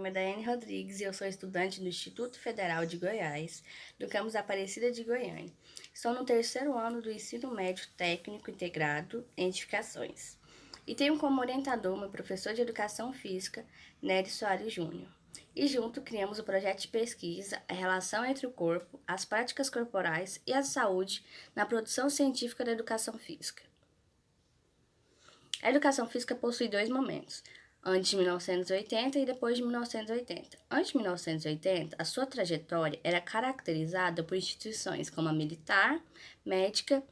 Meu nome é Daiane Rodrigues e eu sou estudante do Instituto Federal de Goiás, do campus Aparecida de Goiânia. Estou no terceiro ano do Ensino Médio Técnico Integrado em Edificações e tenho como orientador meu professor de Educação Física, Nery Soares Júnior. E junto criamos o projeto de pesquisa A Relação entre o Corpo, as Práticas Corporais e a Saúde na Produção Científica da Educação Física. A educação física possui dois momentos, antes de 1980 e depois de 1980. Antes de 1980, a sua trajetória era caracterizada por instituições como a militar, médica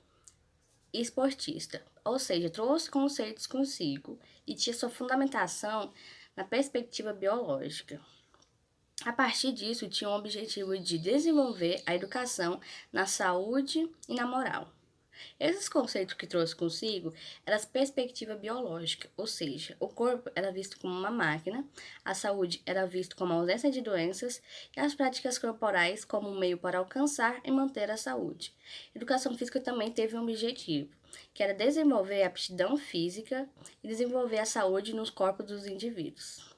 e esportista, ou seja, trouxe conceitos consigo e tinha sua fundamentação na perspectiva biológica. A partir disso, tinha o objetivo de desenvolver a educação na saúde e na moral. Esses conceitos que trouxe consigo eram as perspectivas biológicas, ou seja, o corpo era visto como uma máquina, a saúde era visto como a ausência de doenças e as práticas corporais como um meio para alcançar e manter a saúde. A educação física também teve um objetivo, que era desenvolver a aptidão física e desenvolver a saúde nos corpos dos indivíduos.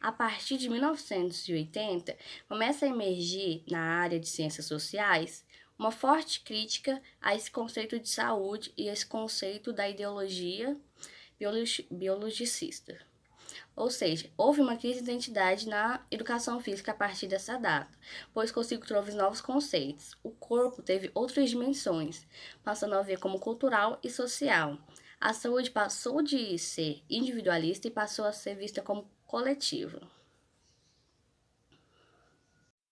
A partir de 1980, começa a emergir na área de ciências sociais uma forte crítica a esse conceito de saúde e esse conceito da ideologia biologicista. Ou seja, houve uma crise de identidade na educação física a partir dessa data, pois consigo trouxe novos conceitos. O corpo teve outras dimensões, passando a ver como cultural e social. A saúde passou de ser individualista e passou a ser vista como coletiva.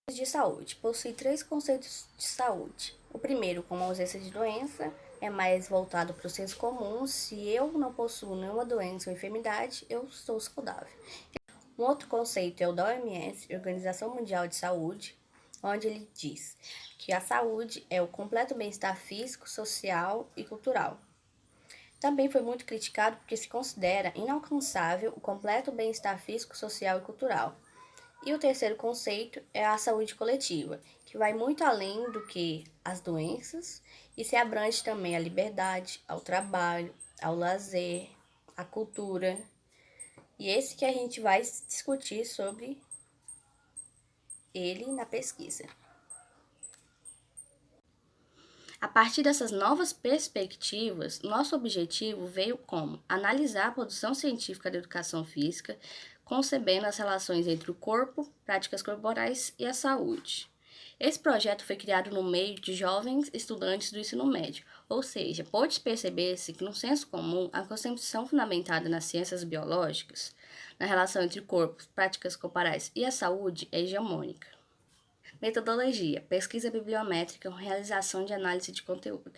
De saúde possui três conceitos de saúde. O primeiro, como ausência de doença, é mais voltado para o senso comum. Se eu não possuo nenhuma doença ou enfermidade, eu estou saudável. Um outro conceito é o da OMS, Organização Mundial de Saúde, onde ele diz que a saúde é o completo bem-estar físico, social e cultural. Também foi muito criticado porque se considera inalcançável o completo bem-estar físico, social e cultural. E o terceiro conceito é a saúde coletiva, que vai muito além do que as doenças e se abrange também à liberdade, ao trabalho, ao lazer, à cultura. E esse que a gente vai discutir sobre ele na pesquisa. A partir dessas novas perspectivas, nosso objetivo veio como analisar a produção científica da educação física, concebendo as relações entre o corpo, práticas corporais e a saúde. Esse projeto foi criado no meio de jovens estudantes do ensino médio, ou seja, pôde perceber-se que no senso comum a concepção fundamentada nas ciências biológicas, na relação entre o corpo, práticas corporais e a saúde é hegemônica. Metodologia: pesquisa bibliométrica com realização de análise de conteúdo.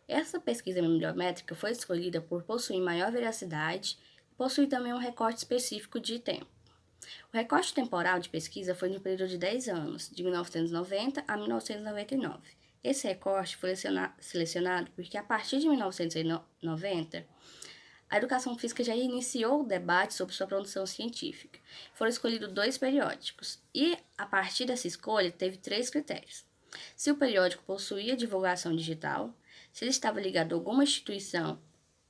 Essa pesquisa bibliométrica foi escolhida por possuir maior veracidade e possui também um recorte específico de tempo. O recorte temporal de pesquisa foi no período de 10 anos, de 1990 a 1999. Esse recorte foi selecionado porque, a partir de 1990, a educação física já iniciou o debate sobre sua produção científica. Foram escolhidos 2 periódicos e, a partir dessa escolha, teve 3 critérios. Se o periódico possuía divulgação digital, se ele estava ligado a alguma instituição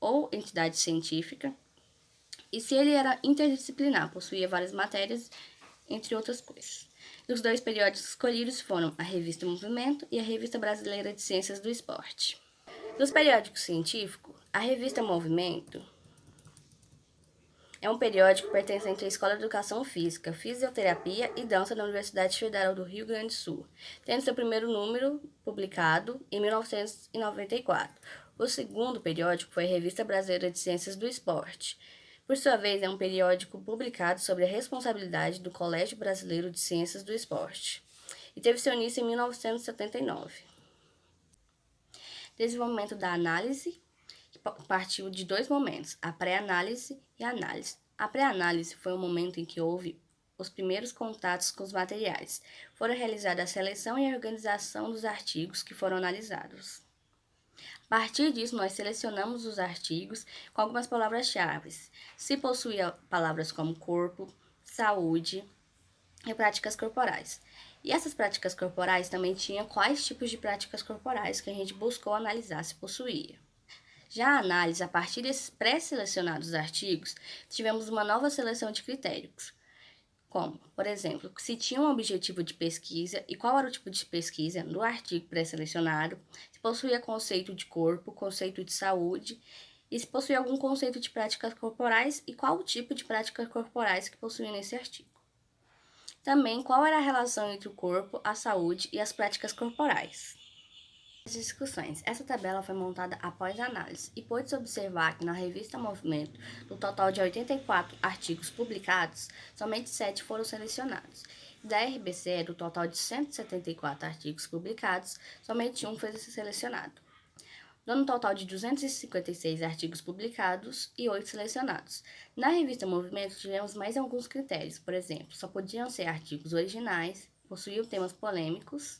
ou entidade científica, e se ele era interdisciplinar, possuía várias matérias, entre outras coisas. E os 2 periódicos escolhidos foram a Revista Movimento e a Revista Brasileira de Ciências do Esporte. Nos periódicos científicos, a Revista Movimento é um periódico pertencente à Escola de Educação Física, Fisioterapia e Dança da Universidade Federal do Rio Grande do Sul, tendo seu primeiro número publicado em 1994. O segundo periódico foi a Revista Brasileira de Ciências do Esporte. Por sua vez, é um periódico publicado sobre a responsabilidade do Colégio Brasileiro de Ciências do Esporte e teve seu início em 1979. Desenvolvimento da análise partiu de 2 momentos, a pré-análise e a análise. A pré-análise foi o momento em que houve os primeiros contatos com os materiais. Foram realizada a seleção e a organização dos artigos que foram analisados. A partir disso, nós selecionamos os artigos com algumas palavras-chave. Se possuía palavras como corpo, saúde e práticas corporais. E essas práticas corporais também tinham quais tipos de práticas corporais que a gente buscou analisar se possuía. Já a análise, a partir desses pré-selecionados artigos, tivemos uma nova seleção de critérios, como, por exemplo, se tinha um objetivo de pesquisa e qual era o tipo de pesquisa do artigo pré-selecionado, se possuía conceito de corpo, conceito de saúde, e se possuía algum conceito de práticas corporais e qual o tipo de práticas corporais que possuía nesse artigo. Também, qual era a relação entre o corpo, a saúde e as práticas corporais. As discussões. Essa tabela foi montada após análise e pôde-se observar que na revista Movimento, do total de 84 artigos publicados, somente 7 foram selecionados. Da RBCE, do total de 174 artigos publicados, somente um foi selecionado, dando um total de 256 artigos publicados e 8 selecionados. Na revista Movimento, tivemos mais alguns critérios, por exemplo, só podiam ser artigos originais, possuíam temas polêmicos,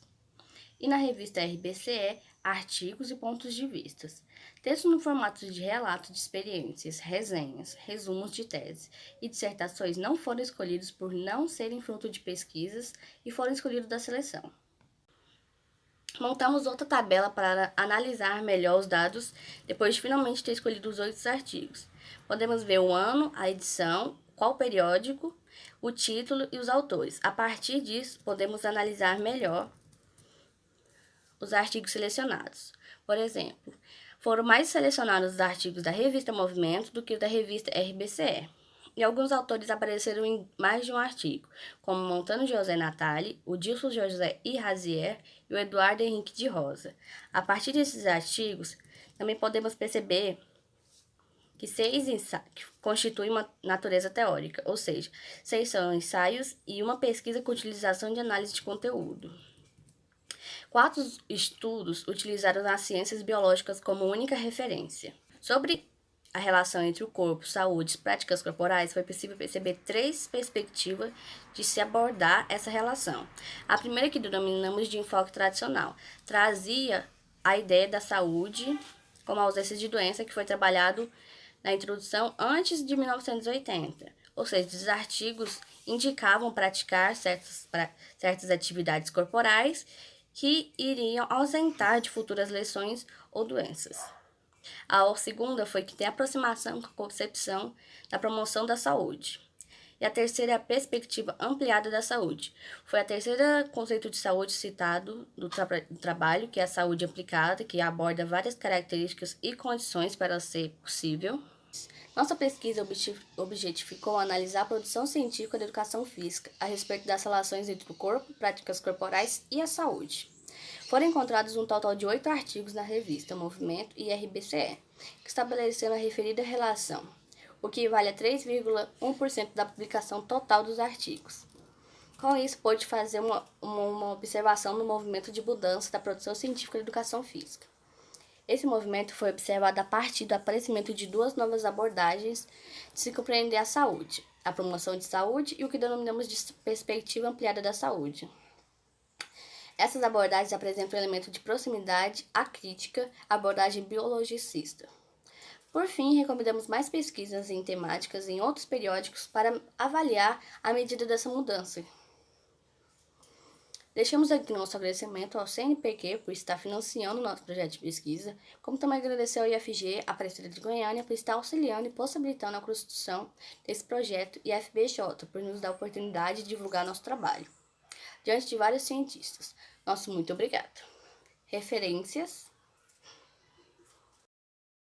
e na revista RBCE, artigos e pontos de vistas. Textos no formato de relato de experiências, resenhas, resumos de tese e dissertações não foram escolhidos por não serem fruto de pesquisas e foram escolhidos da seleção. Montamos outra tabela para analisar melhor os dados depois de finalmente ter escolhido os 8 artigos. Podemos ver o ano, a edição, qual periódico, o título e os autores. A partir disso, podemos analisar melhor os artigos selecionados. Por exemplo, foram mais selecionados os artigos da revista Movimento do que da revista RBCE. E alguns autores apareceram em mais de um artigo, como Montano José Natali, o Dilson José I. Razier e o Eduardo Henrique de Rosa. A partir desses artigos, também podemos perceber que 6 ensaios constituem uma natureza teórica, ou seja, 6 são ensaios e uma pesquisa com utilização de análise de conteúdo. 4 estudos utilizaram as ciências biológicas como única referência. Sobre a relação entre o corpo, saúde e práticas corporais, foi possível perceber 3 perspectivas de se abordar essa relação. A primeira, que denominamos de enfoque tradicional, trazia a ideia da saúde como ausência de doença, que foi trabalhado na introdução antes de 1980. Ou seja, os artigos indicavam praticar certas atividades corporais que iriam ausentar de futuras lesões ou doenças. A segunda foi que tem aproximação com a concepção da promoção da saúde. E a terceira é a perspectiva ampliada da saúde. Foi a terceira conceito de saúde citado do trabalho, que é a saúde aplicada, que aborda várias características e condições para ser possível. Nossa pesquisa objetificou analisar a produção científica da educação física a respeito das relações entre o corpo, práticas corporais e a saúde. Foram encontrados um total de 8 artigos na revista Movimento e RBCE, que estabeleceram a referida relação, o que equivale a 3,1% da publicação total dos artigos. Com isso, pôde fazer uma observação no movimento de mudança da produção científica da educação física. Esse movimento foi observado a partir do aparecimento de 2 novas abordagens de se compreender a saúde, a promoção de saúde e o que denominamos de perspectiva ampliada da saúde. Essas abordagens apresentam um elemento de proximidade à crítica, abordagem biologicista. Por fim, recomendamos mais pesquisas em temáticas em outros periódicos para avaliar a medida dessa mudança. Deixamos aqui nosso agradecimento ao CNPq por estar financiando o nosso projeto de pesquisa, como também agradecer ao IFG, a Prefeitura de Goiânia, por estar auxiliando e possibilitando a construção desse projeto, e a FBJ, por nos dar a oportunidade de divulgar nosso trabalho diante de vários cientistas. Nosso muito obrigado. Referências: